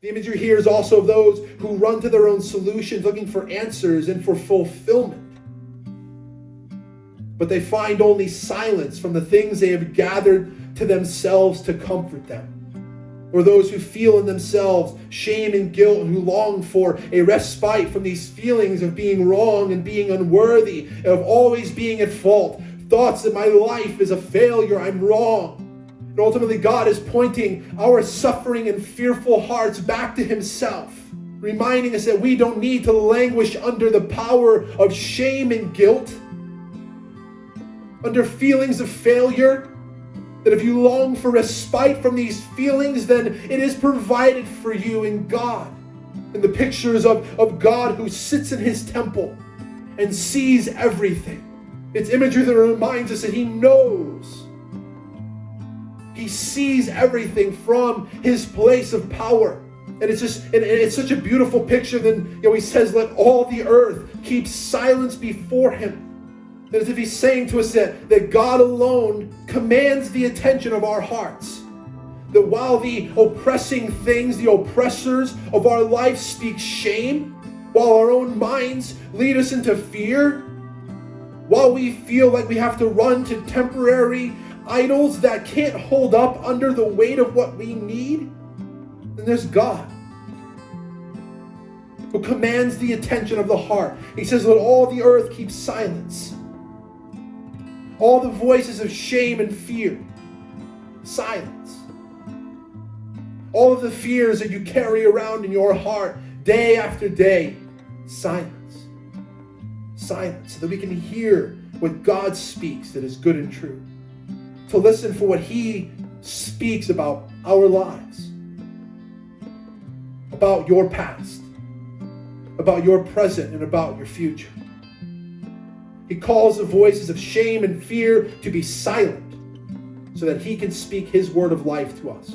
The imagery here is also of those who run to their own solutions, looking for answers and for fulfillment. But they find only silence from the things they have gathered to themselves to comfort them. Or those who feel in themselves shame and guilt and who long for a respite from these feelings of being wrong and being unworthy, of always being at fault. Thoughts that my life is a failure, I'm wrong. And ultimately God is pointing our suffering and fearful hearts back to himself, reminding us that we don't need to languish under the power of shame and guilt, under feelings of failure. That if you long for respite from these feelings, then it is provided for you in God. And the pictures of God who sits in his temple and sees everything. It's imagery that reminds us that he knows. He sees everything from his place of power. And it's such a beautiful picture. Then he says, let all the earth keep silence before him. As if he's saying to us that God alone commands the attention of our hearts. That while the oppressing things, the oppressors of our life speak shame, while our own minds lead us into fear, while we feel like we have to run to temporary idols that can't hold up under the weight of what we need, then there's God who commands the attention of the heart. He says, let all the earth keep silence. All the voices of shame and fear, silence. All of the fears that you carry around in your heart day after day, silence. Silence, so that we can hear what God speaks that is good and true. To listen for what he speaks about our lives, about your past, about your present, and about your future. He calls the voices of shame and fear to be silent so that he can speak his word of life to us.